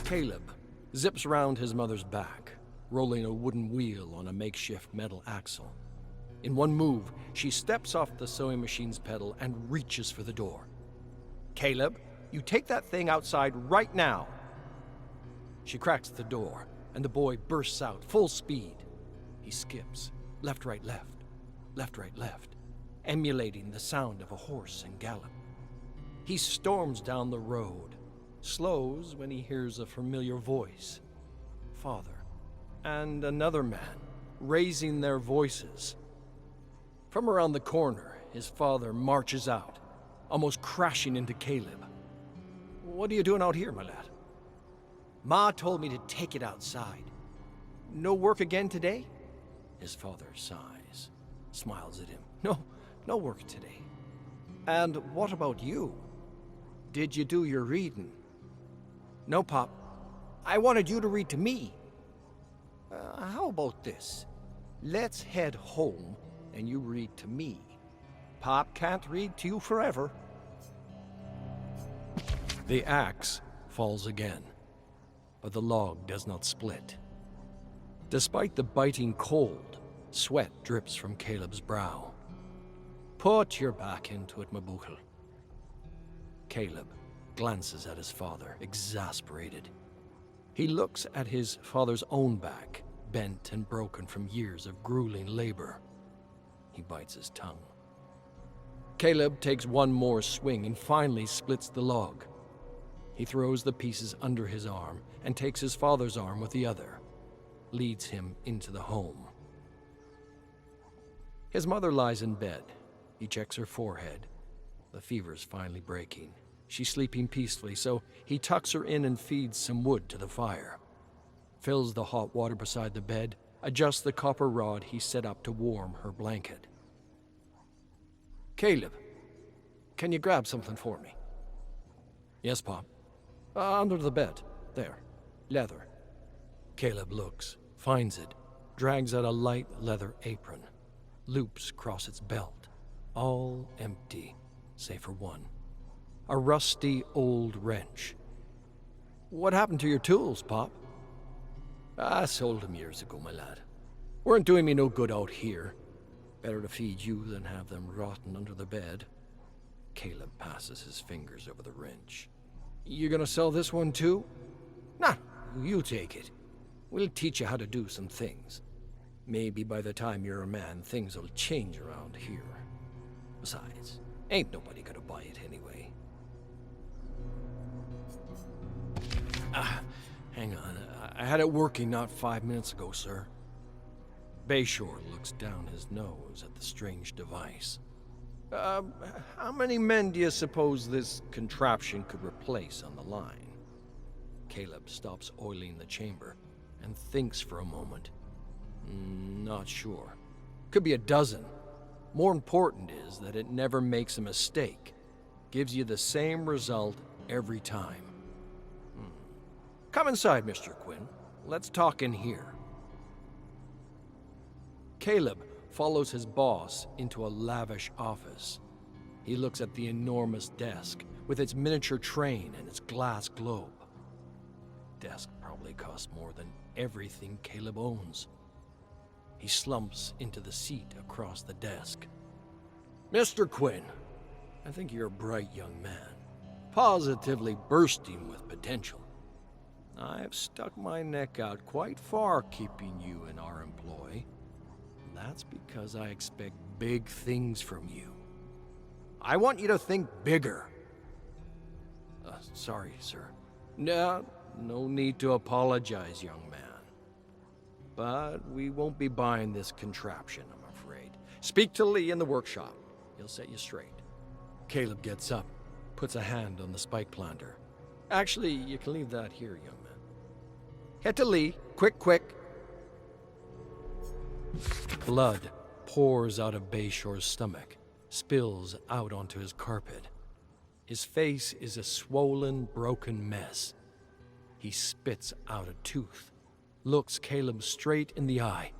Caleb zips around his mother's back, rolling a wooden wheel on a makeshift metal axle. In one move, she steps off the sewing machine's pedal and reaches for the door. "Caleb, you take that thing outside right now." She cracks the door, and the boy bursts out, full speed. He skips, left, right, left, left, right, left, emulating the sound of a horse in gallop. He storms down the road, slows when he hears a familiar voice. Father and another man, raising their voices. From around the corner, his father marches out, almost crashing into Caleb. "What are you doing out here, my lad?" "Ma told me to take it outside." "No work again today?" His father sighs, smiles at him. No work today." "And what about you? Did you do your reading?" "No, Pop. I wanted you to read to me." How about this? Let's head home and you read to me. Pop can't read to you forever." The axe falls again, but the log does not split. Despite the biting cold, sweat drips from Caleb's brow. "Put your back into it, Mabukel." Caleb glances at his father, exasperated. He looks at his father's own back, bent and broken from years of grueling labor. He bites his tongue. Caleb takes one more swing and finally splits the log. He throws the pieces under his arm and takes his father's arm with the other, leads him into the home. His mother lies in bed. He checks her forehead. The fever's finally breaking. She's sleeping peacefully, so he tucks her in and feeds some wood to the fire. Fills the hot water beside the bed, adjusts the copper rod he set up to warm her blanket. "Caleb, can you grab something for me?" "Yes, Pop." Under the bed. There. Leather." Caleb looks, finds it, drags out a light leather apron. Loops across its belt. All empty, save for one. A rusty old wrench. "What happened to your tools, Pop?" "I sold them years ago, my lad. Weren't doing me no good out here. Better to feed you than have them rotting under the bed." Caleb passes his fingers over the wrench. "You gonna sell this one too?" "Nah, you take it. We'll teach you how to do some things. Maybe by the time you're a man, things will change around here. Besides, ain't nobody gonna buy it anyway." Hang on. I had it working not 5 minutes ago, sir." Bayshore looks down his nose at the strange device. How many men do you suppose this contraption could replace on the line?" Caleb stops oiling the chamber and thinks for a moment. Not sure. Could be a dozen. More important is that it never makes a mistake. Gives you the same result every time. Come inside, Mr. Quinn. Let's talk in here." Caleb follows his boss into a lavish office. He looks at the enormous desk with its miniature train and its glass globe. Desk probably costs more than everything Caleb owns. He slumps into the seat across the desk. "Mr. Quinn, I think you're a bright young man, positively bursting with potential. I've stuck my neck out quite far keeping you in our employ. That's because I expect big things from you. I want you to think bigger." Sorry, sir." No need to apologize, young man. But we won't be buying this contraption, I'm afraid. Speak to Lee in the workshop. He'll set you straight." Caleb gets up, puts a hand on the spike planter. "Actually, you can leave that here, young man. Head to Lee. Quick. Blood pours out of Bayshore's stomach, spills out onto his carpet. His face is a swollen, broken mess. He spits out a tooth, looks Caleb straight in the eye.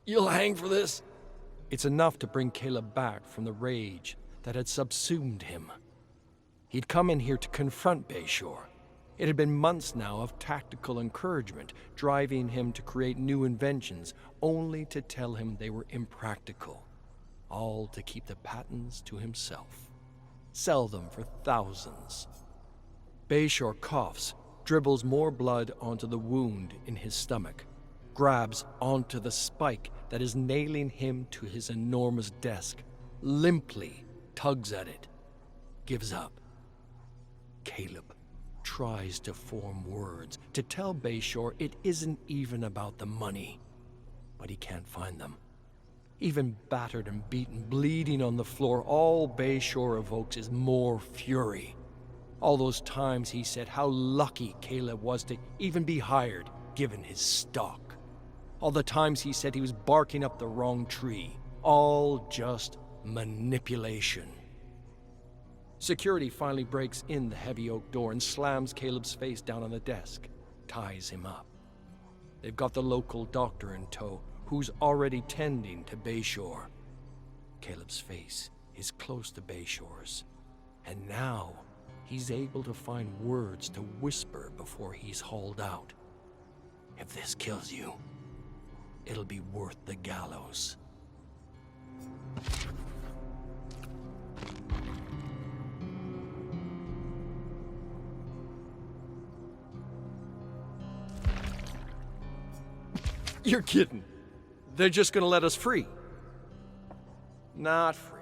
"You'll hang for this?" It's enough to bring Caleb back from the rage that had subsumed him. He'd come in here to confront Bayshore. It had been months now of tactical encouragement, driving him to create new inventions, only to tell him they were impractical, all to keep the patents to himself. Sell them for thousands. Bayshore coughs, dribbles more blood onto the wound in his stomach, grabs onto the spike that is nailing him to his enormous desk, limply tugs at it, gives up. Caleb tries to form words, to tell Bayshore it isn't even about the money, but he can't find them. Even battered and beaten, bleeding on the floor, all Bayshore evokes is more fury. All those times he said how lucky Caleb was to even be hired, given his stock. All the times he said he was barking up the wrong tree. All just manipulation. Security finally breaks in the heavy oak door and slams Caleb's face down on the desk, ties him up. They've got the local doctor in tow, who's already tending to Bayshore. Caleb's face is close to Bayshore's, and now he's able to find words to whisper before he's hauled out. If this kills you, it'll be worth the gallows. You're kidding. They're just gonna let us free. Not free.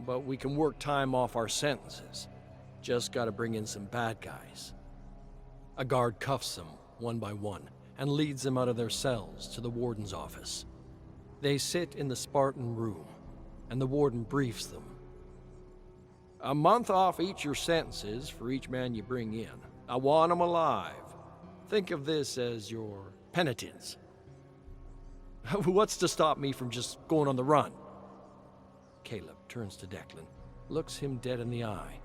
But we can work time off our sentences. Just gotta bring in some bad guys. A guard cuffs them one by one and leads them out of their cells to the warden's office. They sit in the Spartan room, and the warden briefs them. A month off each your sentences for each man you bring in. I want 'em alive. Think of this as your penitence. What's to stop me from just going on the run? Caleb turns to Declan, looks him dead in the eye.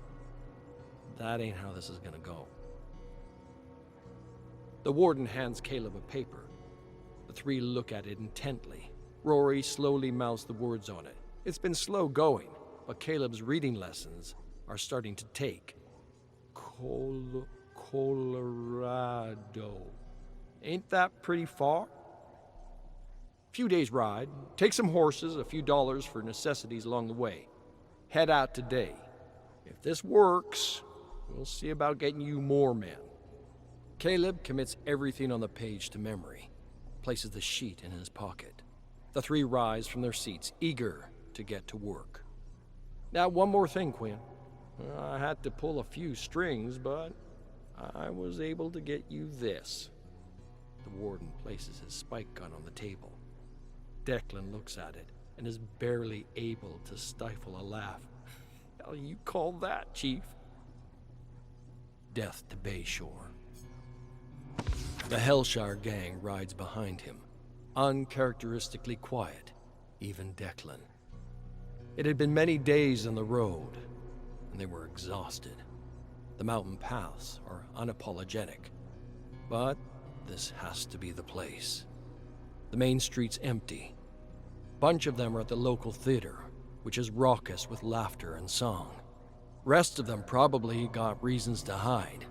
That ain't how this is gonna go. The warden hands Caleb a paper. The three look at it intently. Rory slowly mouths the words on it. It's been slow going, but Caleb's reading lessons are starting to take. Colorado. Ain't that pretty far? Few days ride, take some horses, a few dollars for necessities along the way. Head out today. If this works, we'll see about getting you more men. Caleb commits everything on the page to memory, places the sheet in his pocket. The three rise from their seats, eager to get to work. Now, one more thing, Quinn. I had to pull a few strings, but I was able to get you this. The warden places his spike gun on the table. Declan looks at it and is barely able to stifle a laugh. Hell you call that, Chief? Death to Bayshore. The Hellshire gang rides behind him, uncharacteristically quiet, even Declan. It had been many days on the road, and they were exhausted. The mountain paths are unapologetic, but this has to be the place. The main street's empty. Bunch of them are at the local theater, which is raucous with laughter and song. Rest of them probably got reasons to hide.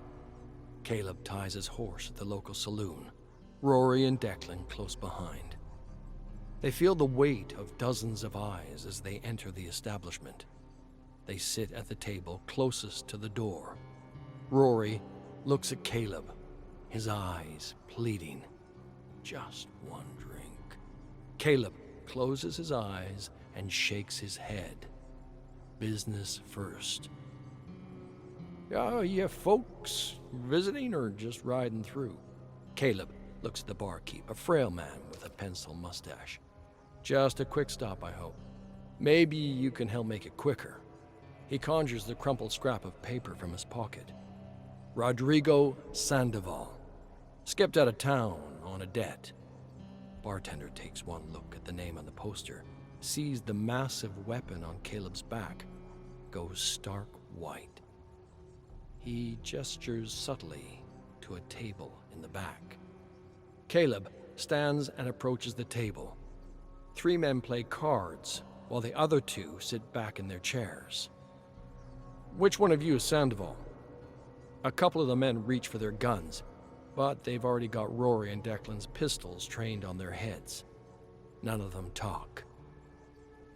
Caleb ties his horse at the local saloon, Rory and Declan close behind. They feel the weight of dozens of eyes as they enter the establishment. They sit at the table closest to the door. Rory looks at Caleb, his eyes pleading. Just one drink. Caleb closes his eyes and shakes his head. Business first. You folks visiting or just riding through? Caleb looks at the barkeep, a frail man with a pencil mustache. Just a quick stop, I hope. Maybe you can help make it quicker. He conjures the crumpled scrap of paper from his pocket. Rodrigo Sandoval. Skipped out of town on a debt. Bartender takes one look at the name on the poster, sees the massive weapon on Caleb's back, goes stark white. He gestures subtly to a table in the back. Caleb stands and approaches the table. Three men play cards, while the other two sit back in their chairs. Which one of you is Sandoval? A couple of the men reach for their guns, but they've already got Rory and Declan's pistols trained on their heads. None of them talk.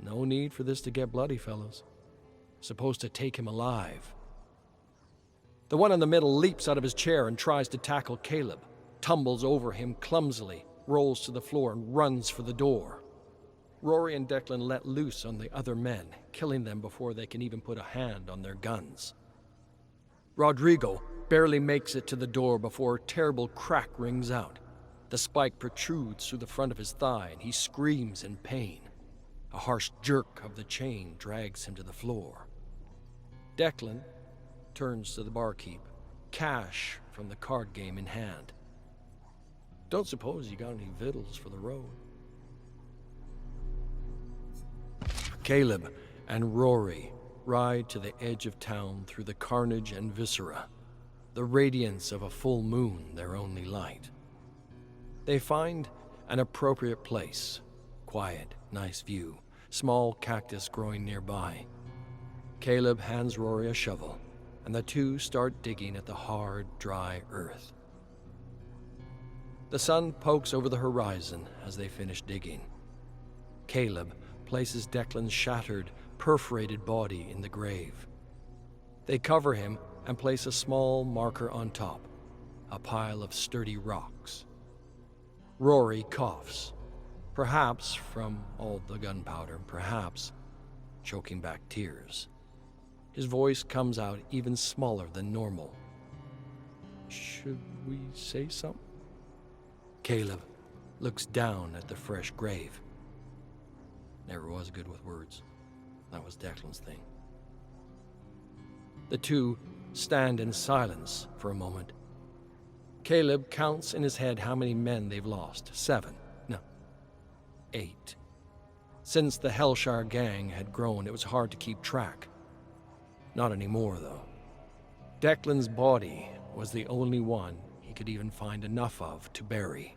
No need for this to get bloody, fellows. Supposed to take him alive. The one in the middle leaps out of his chair and tries to tackle Caleb, tumbles over him clumsily, rolls to the floor and runs for the door. Rory and Declan let loose on the other men, killing them before they can even put a hand on their guns. Rodrigo barely makes it to the door before a terrible crack rings out. The spike protrudes through the front of his thigh and he screams in pain. A harsh jerk of the chain drags him to the floor. Declan turns to the barkeep, cash from the card game in hand. Don't suppose you got any victuals for the road? Caleb and Rory ride to the edge of town through the carnage and viscera, the radiance of a full moon their only light. They find an appropriate place, quiet, nice view, small cactus growing nearby. Caleb hands Rory a shovel, and the two start digging at the hard, dry earth. The sun pokes over the horizon as they finish digging. Caleb places Declan's shattered, perforated body in the grave. They cover him and place a small marker on top, a pile of sturdy rocks. Rory coughs, perhaps from all the gunpowder, perhaps choking back tears. His voice comes out even smaller than normal. Should we say something? Caleb looks down at the fresh grave. Never was good with words. That was Declan's thing. The two stand in silence for a moment. Caleb counts in his head how many men they've lost. 7. No. 8. Since the Hellshire gang had grown, it was hard to keep track. Not anymore, though. Declan's body was the only one he could even find enough of to bury.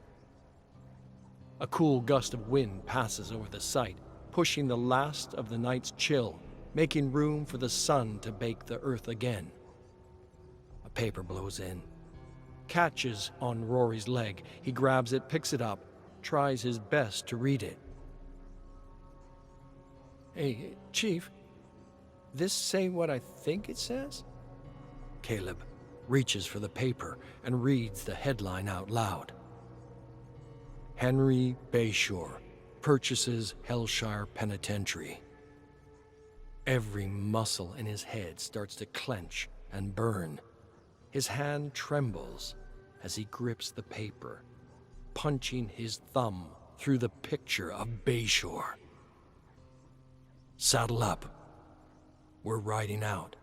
A cool gust of wind passes over the site, pushing the last of the night's chill, making room for the sun to bake the earth again. A paper blows in, catches on Rory's leg. He grabs it, picks it up, tries his best to read it. Hey, Chief, this say what I think it says? Caleb reaches for the paper and reads the headline out loud. Henry Bayshore purchases Hellshire Penitentiary. Every muscle in his head starts to clench and burn. His hand trembles as he grips the paper, punching his thumb through the picture of Bayshore. Saddle up. We're riding out.